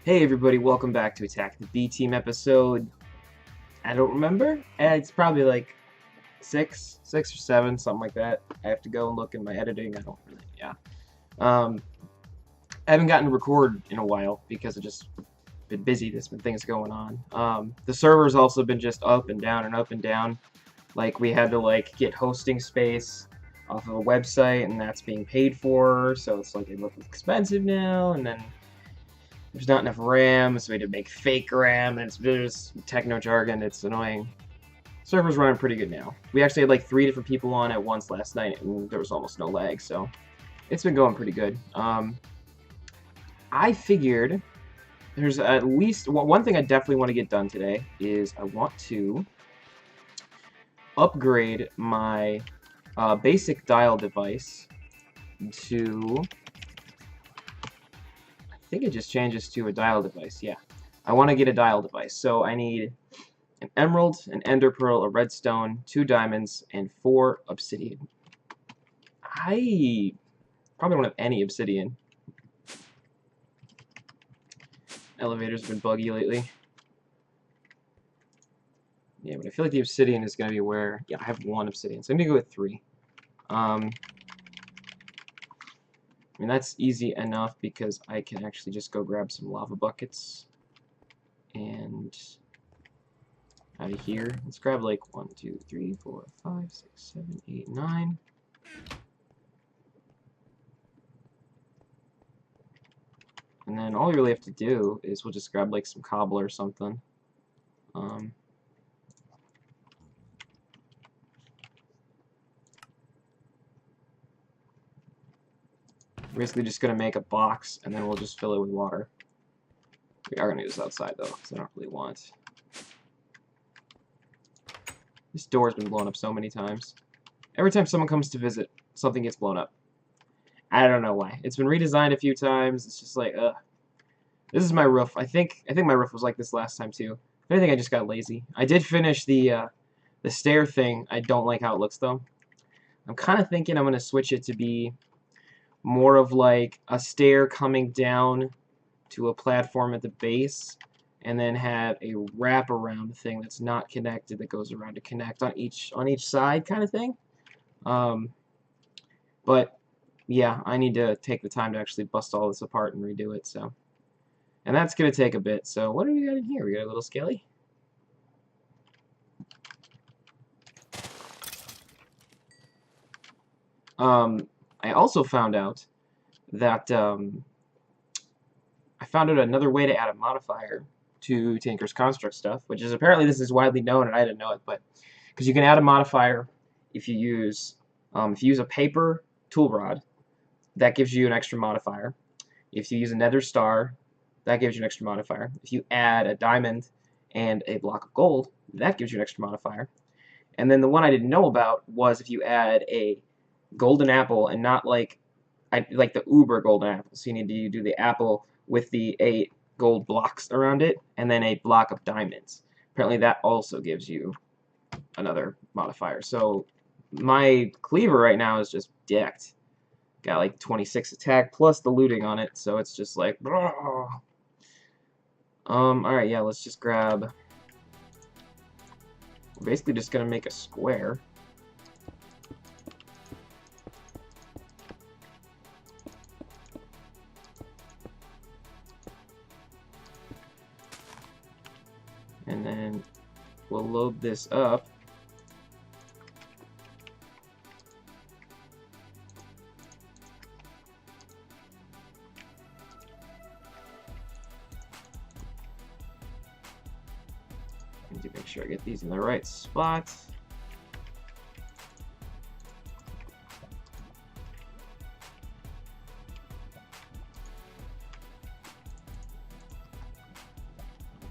Hey everybody, welcome back to Attack the B Team episode. I don't remember. It's probably like six or seven, something like that. I have to go and look in my editing. I don't really, yeah. I haven't gotten to record in a while because I've just been busy. There's been things going on. The server's also been just up and down and up and down. Like we had to get hosting space off of a website, and that's being paid for. So it's like it looks expensive now, and then there's not enough RAM, so we had to make fake RAM, and it's just techno jargon. It's annoying. Server's running pretty good now. We actually had like 3 different people on at once last night, and there was almost no lag, so it's been going pretty good. I figured there's at least one thing I definitely want to get done today is I want to upgrade my basic dial device to... I think it just changes to a dial device, yeah. I want to get a dial device, so I need an emerald, an ender pearl, a redstone, 2 diamonds, and 4 obsidian. I probably don't have any obsidian. Elevator's been buggy lately. Yeah, but I feel like the obsidian is going to be where... Yeah, I have 1 obsidian, so I'm going to go with 3. I mean, that's easy enough because I can actually just go grab some lava buckets. And out of here, let's grab like 1, 2, 3, 4, 5, 6, 7, 8, 9. And then all we really have to do is we'll just grab like some cobble or something. We're basically just going to make a box, and then we'll just fill it with water. We are going to use this outside, though, because I don't really want... This door's been blown up so many times. Every time someone comes to visit, something gets blown up. I don't know why. It's been redesigned a few times. It's just like, ugh. This is my roof. I think my roof was like this last time, too. If anything, I just got lazy. I did finish the stair thing. I don't like how it looks, though. I'm kind of thinking I'm going to switch it to be more of like a stair coming down to a platform at the base, and then have a wraparound thing that's not connected that goes around to connect on each side, kind of thing. But yeah, I need to take the time to actually bust all this apart and redo it. So, and that's gonna take a bit. So what do we got in here? We got a little skelly. I also found out that I found out another way to add a modifier to Tinker's Construct stuff, which is apparently this is widely known, and I didn't know it, but because you can add a modifier if you use a paper tool rod, that gives you an extra modifier. If you use a nether star, that gives you an extra modifier. If you add a diamond and a block of gold, that gives you an extra modifier. And then the one I didn't know about was if you add a golden apple, and not like the uber golden apple. So you need to do the apple with the 8 gold blocks around it, and then a block of diamonds. Apparently that also gives you another modifier. So my cleaver right now is just decked. Got like 26 attack plus the looting on it, so it's just like... Alright, yeah, let's just grab... We're basically just gonna make a square. And then we'll load this up. I need to make sure I get these in the right spot.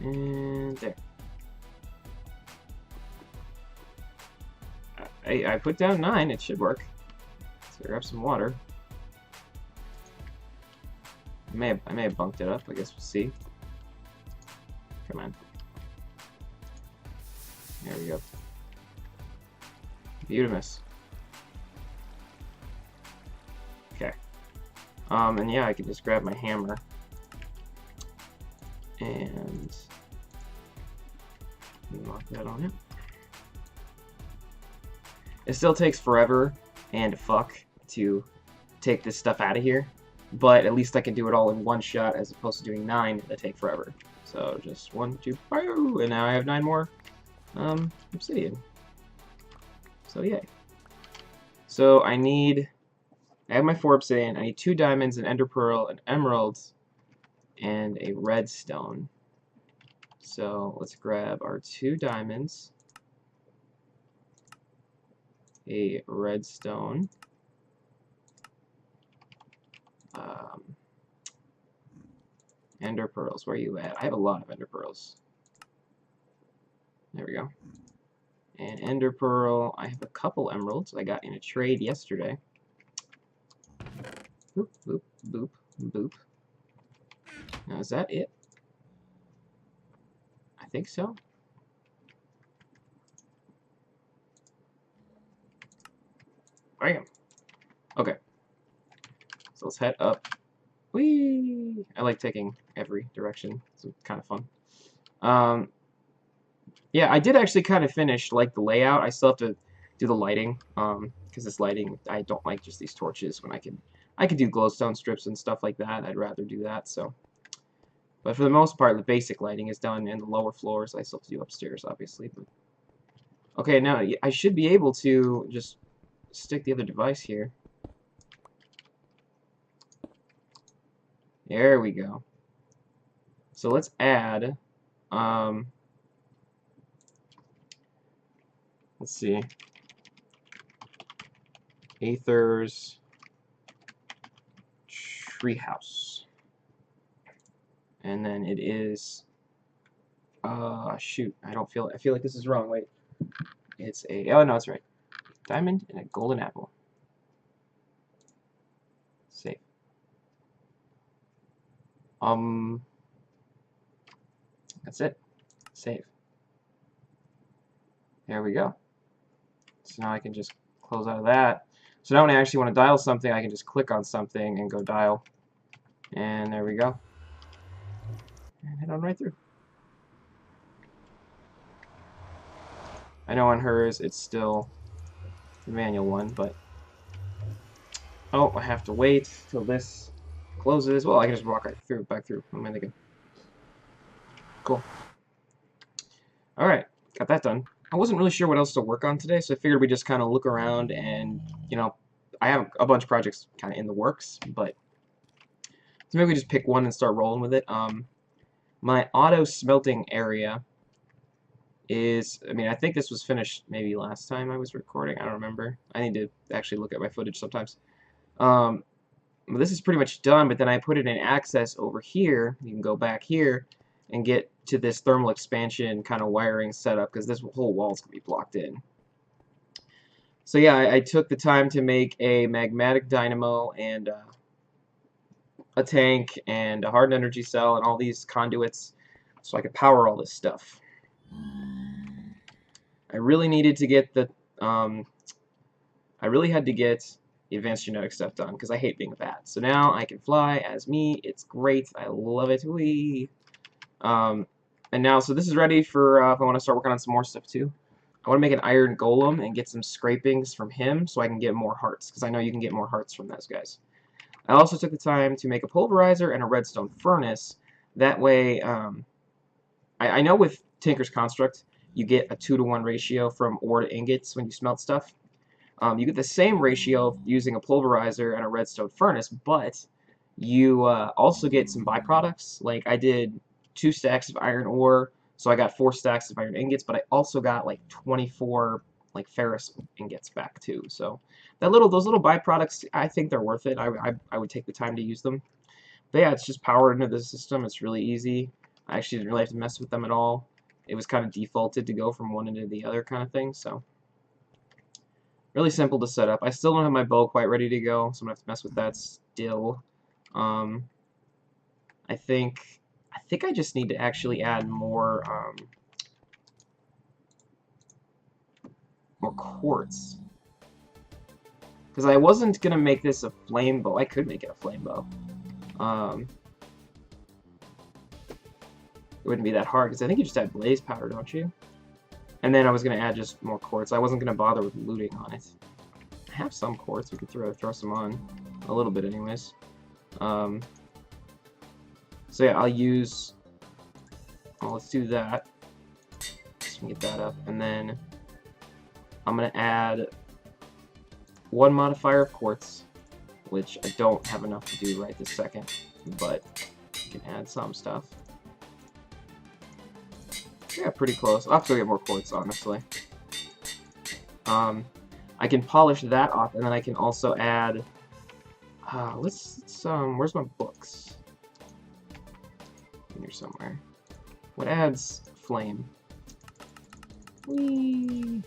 And there. I put down 9, it should work. So grab some water. I may have bunked it up, I guess we'll see. Come on. There we go. Beautimous. Okay. And yeah, I can just grab my hammer. And lock that on it. It still takes forever and fuck to take this stuff out of here, but at least I can do it all in one shot as opposed to doing 9 that take forever. So just 1, 2, boo, and now I have 9 more obsidian. So yay. So I have my 4 obsidian, I need 2 diamonds, an ender pearl, an emerald, and a redstone. So let's grab our 2 diamonds, a redstone, ender pearls. Where are you at? I have a lot of ender pearls. There we go. And ender pearl. I have a couple emeralds I got in a trade yesterday. Boop, boop, boop, boop. Now, is that it? I think so. Bam. Okay. So let's head up. Whee! I like taking every direction. It's kind of fun. Yeah, I did actually kind of finish like the layout. I still have to do the lighting, because this lighting, I don't like just these torches when I can do glowstone strips and stuff like that. I'd rather do that. So, but for the most part, the basic lighting is done in the lower floors. I still have to do upstairs, obviously. But okay, now I should be able to just stick the other device here. There we go. So let's add, let's see, Aether's treehouse. And then it is, shoot, I feel like this is wrong, wait. It's oh no, it's right. Diamond and a golden apple. Save. That's it. Save. There we go. So now I can just close out of that. So now when I actually want to dial something, I can just click on something and go dial. And there we go. And head on right through. I know on hers it's still the manual one, but oh, I have to wait till this closes. Well, I can just walk right through, back through. What am I thinking? Cool. Alright, got that done. I wasn't really sure what else to work on today, so I figured we'd just kind of look around and, you know, I have a bunch of projects kind of in the works, but so maybe we just pick one and start rolling with it. My auto-smelting area is, I mean, I think this was finished maybe last time I was recording. I don't remember. I need to actually look at my footage sometimes. But this is pretty much done, but then I put it in access over here. You can go back here and get to this thermal expansion kind of wiring setup, because this whole wall is going to be blocked in. So yeah, I took the time to make a magmatic dynamo and a tank and a hardened energy cell and all these conduits so I could power all this stuff. I really needed to get the I really had to get the advanced genetic stuff done because I hate being a bat. So now I can fly as me. It's great. I love it. Whee! And now, so this is ready for if I want to start working on some more stuff too. I want to make an iron golem and get some scrapings from him so I can get more hearts, because I know you can get more hearts from those guys. I also took the time to make a pulverizer and a redstone furnace. That way, I know with Tinker's Construct, you get a 2-to-1 ratio from ore to ingots when you smelt stuff. You get the same ratio using a pulverizer and a redstone furnace, but you also get some byproducts. Like I did 2 stacks of iron ore, so I got 4 stacks of iron ingots, but I also got like 24 like ferrous ingots back too. So those little byproducts, I think they're worth it. I would take the time to use them. But yeah, it's just powered into the system. It's really easy. I actually didn't really have to mess with them at all. It was kind of defaulted to go from one into the other kind of thing. So really simple to set up. I still don't have my bow quite ready to go, so I'm gonna have to mess with that still. I think I just need to actually add more quartz, because I wasn't gonna make this a flame bow. I could make it a flame bow. it wouldn't be that hard, because I think you just add blaze powder, don't you? And then I was going to add just more quartz. I wasn't going to bother with looting on it. I have some quartz. We could throw some on. A little bit anyways. So yeah, I'll use... Well, let's do that. Let's get that up. And then I'm going to add 1 modifier of quartz, which I don't have enough to do right this second, but I can add some stuff. Yeah, pretty close. I'll have to go get more quartz, honestly. I can polish that off, and then I can also add... let's where's my books? In here somewhere. What adds flame? Whee!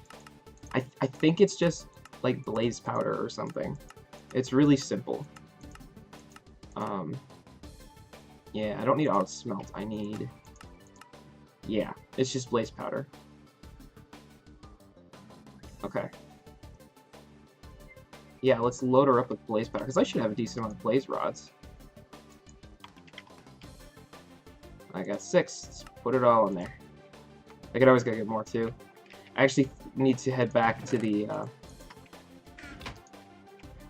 I think it's just like blaze powder or something. It's really simple. Yeah, I don't need AutoSmelt. I need... Yeah, it's just blaze powder. Okay. Yeah, let's load her up with blaze powder, because I should have a decent amount of blaze rods. I got 6. Let's put it all in there. I could always go get more, too. I actually need to head back to the... I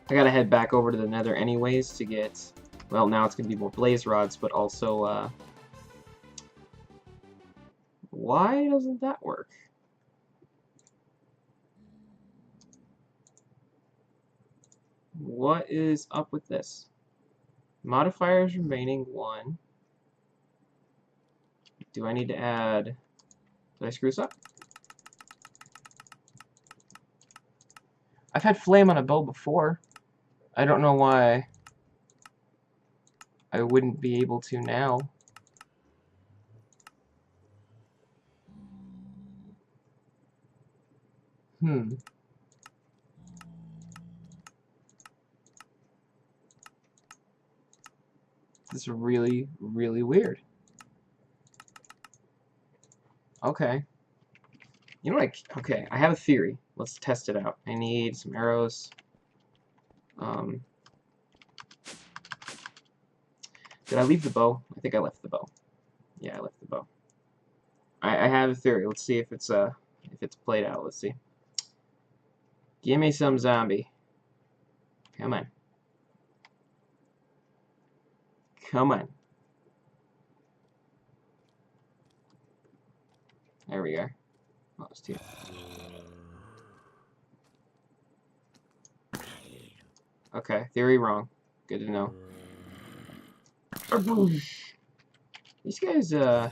gotta head back over to the Nether anyways to get... Well, now it's gonna be more blaze rods, but also, Why doesn't that work? What is up with this? Modifiers remaining 1. Do I need to add... Did I screw this up? I've had flame on a bow before. I don't know why I wouldn't be able to now. This is really, really weird. Okay. You know what? Okay, I have a theory. Let's test it out. I need some arrows. Did I leave the bow? I think I left the bow. Yeah, I left the bow. I have a theory. Let's see if it's played out. Let's see. Give me some zombie. Come on. Come on. There we go. Oh, it's 2. Okay, theory wrong. Good to know. These guys, they're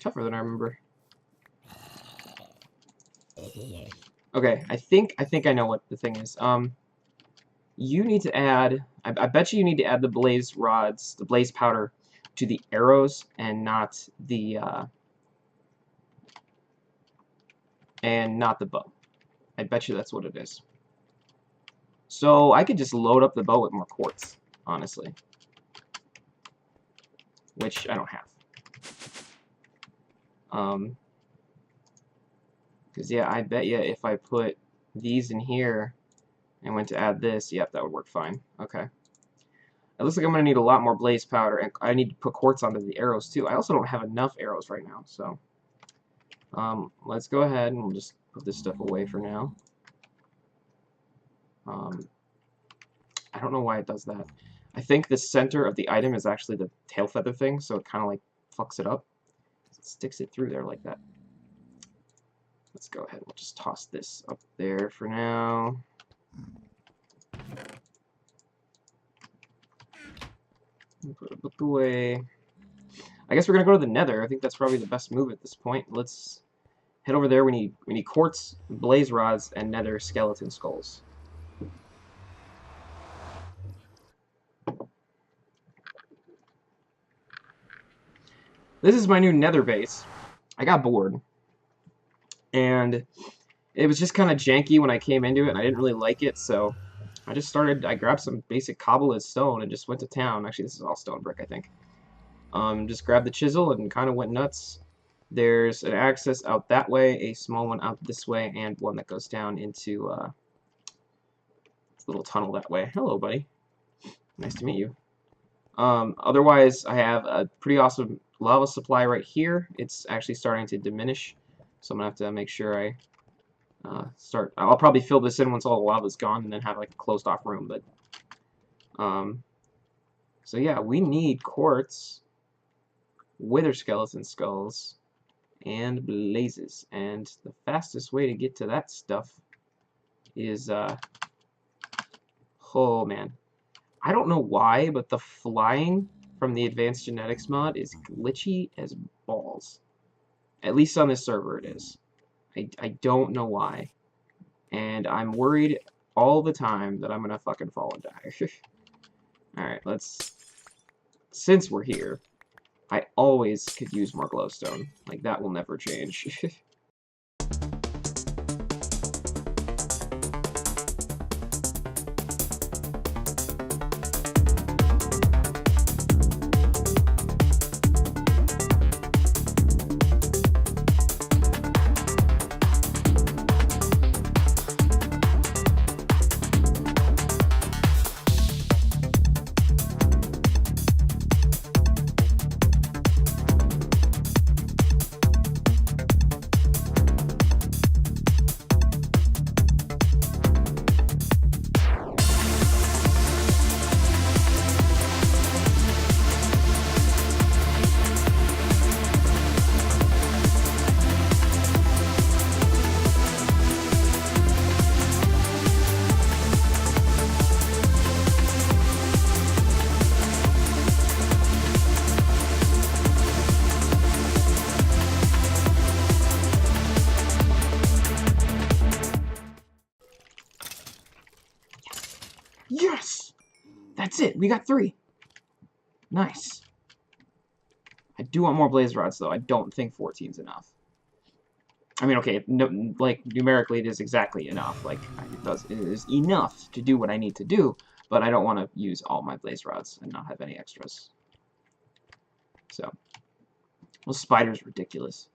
tougher than I remember. Okay, I think I know what the thing is. You need to add... I bet you need to add the blaze rods, the blaze powder, to the arrows and not the bow. I bet you that's what it is. So I could just load up the bow with more quartz, honestly, which I don't have. Because yeah, I bet you if I put these in here and went to add this, yep, that would work fine. Okay. It looks like I'm going to need a lot more blaze powder, and I need to put quartz onto the arrows too. I also don't have enough arrows right now, so let's go ahead and we'll just put this stuff away for now. I don't know why it does that. I think the center of the item is actually the tail feather thing, so it kind of like fucks it up. It sticks it through there like that. Let's go ahead and we'll just toss this up there for now. Put a book away. I guess we're gonna go to the Nether. I think that's probably the best move at this point. Let's head over there. We need quartz, blaze rods, and Nether skeleton skulls. This is my new Nether base. I got bored, and it was just kind of janky when I came into it, and I didn't really like it, so I grabbed some basic cobble and stone and just went to town. Actually, this is all stone brick, I think. Just grabbed the chisel and kind of went nuts. There's an access out that way, a small one out this way, and one that goes down into a little tunnel that way. Hello, buddy. Nice to meet you. Otherwise, I have a pretty awesome lava supply right here. It's actually starting to diminish, so I'm gonna have to make sure I start. I'll probably fill this in once all the lava's gone, and then have like a closed off room. But so yeah, we need quartz, wither skeleton skulls, and blazes. And the fastest way to get to that stuff is oh man, I don't know why, but the flying from the advanced genetics mod is glitchy as balls. At least on this server it is. I don't know why. And I'm worried all the time that I'm gonna fucking fall and die. Alright, since we're here, I always could use more glowstone. Like, that will never change. Yes! That's it! We got 3! Nice. I do want more blaze rods, though. I don't think 14's enough. I mean, okay, no, like, numerically it is exactly enough. Like, it is enough to do what I need to do, but I don't want to use all my blaze rods and not have any extras. So, well, spider's ridiculous.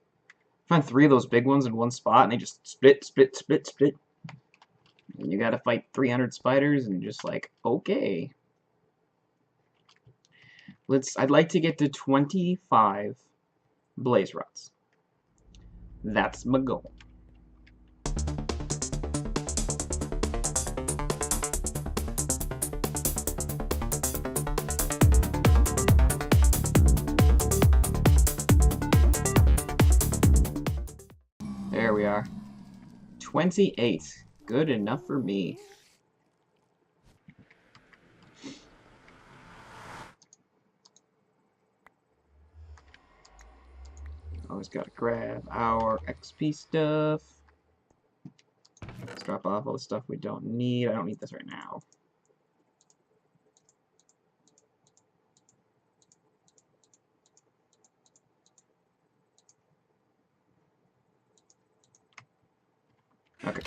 Find 3 of those big ones in one spot, and they just split. And you gotta fight 300 spiders, and just like, okay. I'd like to get to 25 blaze rods. That's my goal. There we are. 28. Good enough for me. Always gotta grab our XP stuff. Let's drop off all the stuff we don't need. I don't need this right now. Okay,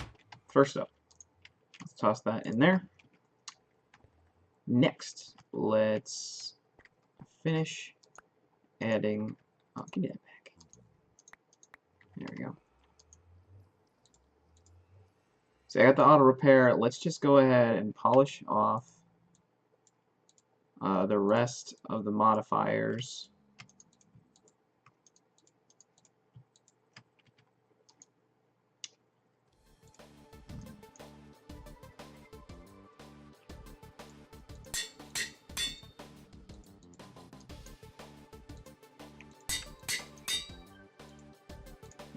first up, let's toss that in there. Next, let's finish adding, oh, give me that back. There we go. So I got the auto repair. Let's just go ahead and polish off the rest of the modifiers.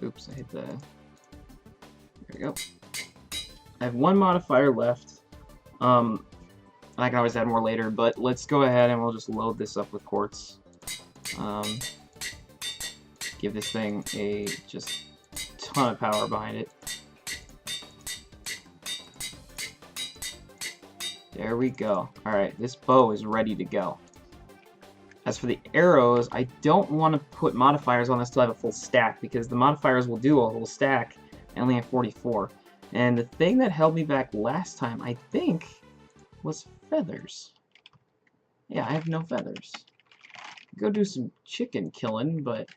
Oops, I hit the... There we go. I have 1 modifier left. I can always add more later, but let's go ahead and we'll just load this up with quartz. Give this thing a just ton of power behind it. There we go. Alright, this bow is ready to go. As for the arrows, I don't want to put modifiers on this till I have a full stack, because the modifiers will do a whole stack. I only have 44. And the thing that held me back last time, I think, was feathers. Yeah, I have no feathers. Go do some chicken killing, but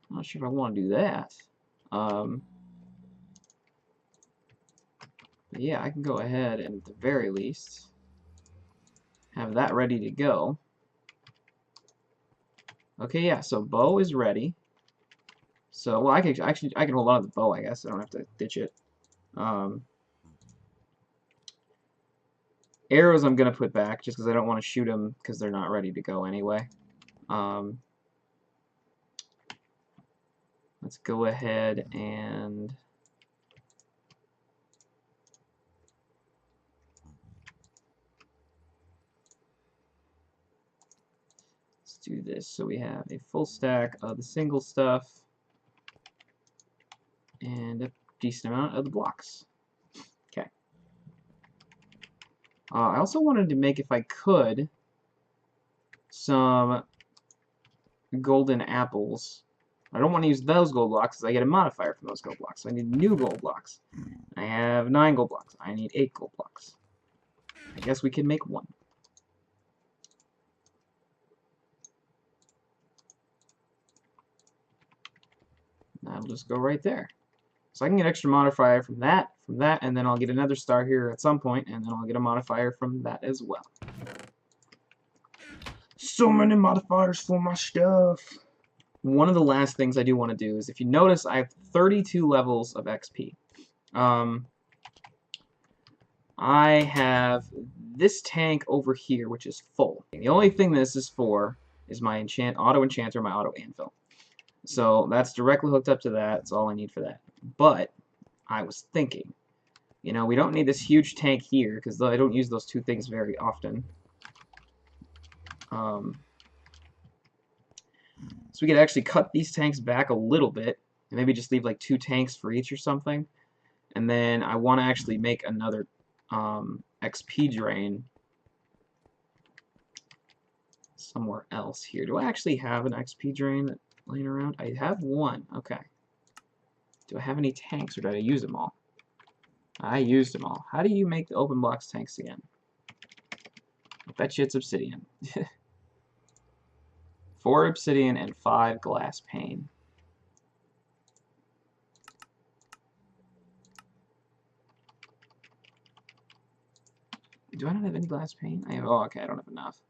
I'm not sure if I want to do that. But yeah, I can go ahead and at the very least have that ready to go. Okay, yeah, so bow is ready. So, well, I can hold on to the bow, I guess. I don't have to ditch it. Arrows I'm gonna put back just because I don't want to shoot them because they're not ready to go anyway. Let's go ahead and let's do this. So we have a full stack of the single stuff and a decent amount of the blocks. Okay. I also wanted to make, if I could, some golden apples. I don't want to use those gold blocks because I get a modifier from those gold blocks. So I need new gold blocks. I have 9 gold blocks. I need 8 gold blocks. I guess we can make 1. That'll just go right there. So I can get extra modifier from that, and then I'll get another star here at some point, and then I'll get a modifier from that as well. So many modifiers for my stuff. One of the last things I do want to do is, if you notice, I have 32 levels of XP. I have this tank over here, which is full. The only thing this is for is my auto enchanter, my auto anvil. So that's directly hooked up to that. That's all I need for that. But I was thinking, you know, we don't need this huge tank here because I don't use those 2 things very often. So we could actually cut these tanks back a little bit and maybe just leave like 2 tanks for each or something. And then I want to actually make another XP drain somewhere else here. Do I actually have an XP drain laying around? I have 1. Okay. Do I have any tanks, or did I use them all? I used them all. How do you make the open blocks tanks again? I bet you it's obsidian. 4 obsidian and 5 glass pane. Do I not have any glass pane? I have. Oh, okay. I don't have enough.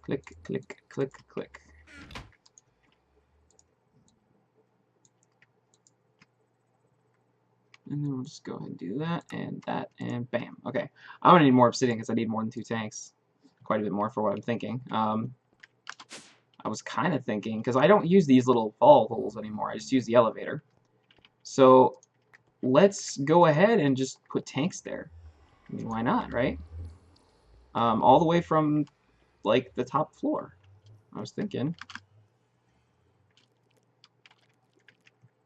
Click, click, click, click. And then we'll just go ahead and do that, and bam. Okay. I'm going to need more obsidian because I need more than 2 tanks. Quite a bit more for what I'm thinking. I was kind of thinking, because I don't use these little fall holes anymore. I just use the elevator. So let's go ahead and just put tanks there. I mean, why not, right? All the way from, like, the top floor. I was thinking.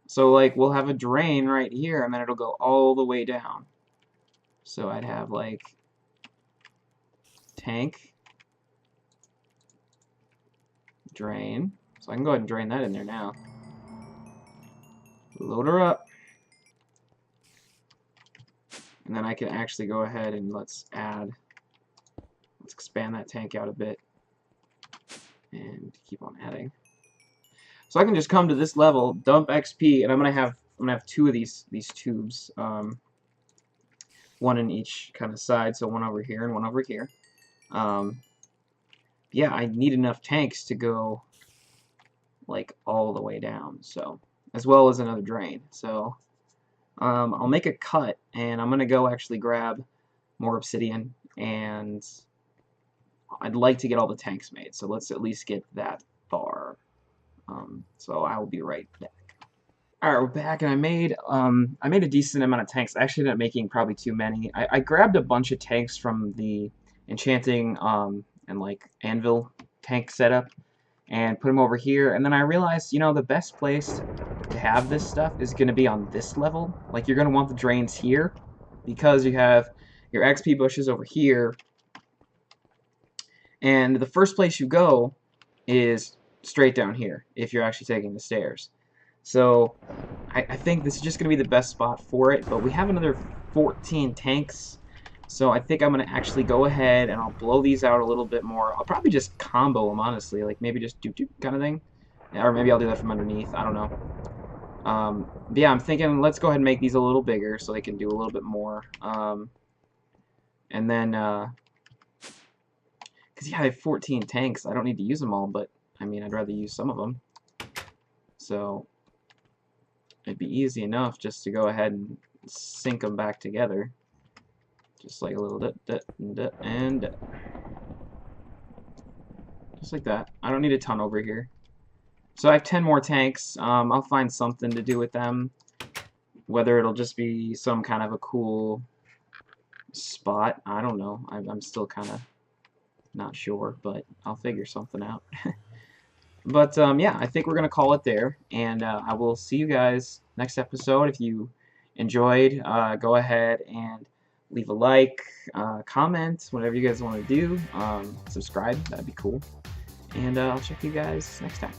So, like, we'll have a drain right here, and then it'll go all the way down. So I'd have, like, tank, drain. So I can go ahead and drain that in there now. Load her up. And then I can actually go ahead and let's expand that tank out a bit. And keep on adding. So I can just come to this level, dump XP, and I'm gonna have 2 of these tubes, one in each kind of side, so one over here and one over here. Yeah, I need enough tanks to go like all the way down, so as well as another drain. So I'll make a cut, and I'm gonna go actually grab more obsidian, and I'd like to get all the tanks made. So let's at least get that far. So I will be right back. Alright, we're back, and I made a decent amount of tanks. I actually ended up making probably too many. I grabbed a bunch of tanks from the enchanting and like anvil tank setup and put them over here, and then I realized, you know, the best place to have this stuff is going to be on this level. Like, you're going to want the drains here because you have your XP bushes over here, and the first place you go is straight down here if you're actually taking the stairs. So I think this is just going to be the best spot for it, but we have another 14 tanks, so I think I'm going to actually go ahead and I'll blow these out a little bit more. I'll probably just combo them, honestly, like maybe just doop doop kind of thing, or maybe I'll do that from underneath, I don't know. But yeah, I'm thinking let's go ahead and make these a little bigger so they can do a little bit more. And then, because yeah, I have 14 tanks. I don't need to use them all, but I mean, I'd rather use some of them. So it'd be easy enough just to go ahead and sync them back together. Just like a little and just like that. I don't need a ton over here. So I have 10 more tanks. I'll find something to do with them. Whether it'll just be some kind of a cool spot, I don't know. I'm still kind of not sure, but I'll figure something out. But yeah, I think we're gonna call it there, and I will see you guys next episode. If you enjoyed, go ahead and leave a like, comment, whatever you guys want to do. Subscribe, that'd be cool. And I'll check you guys next time.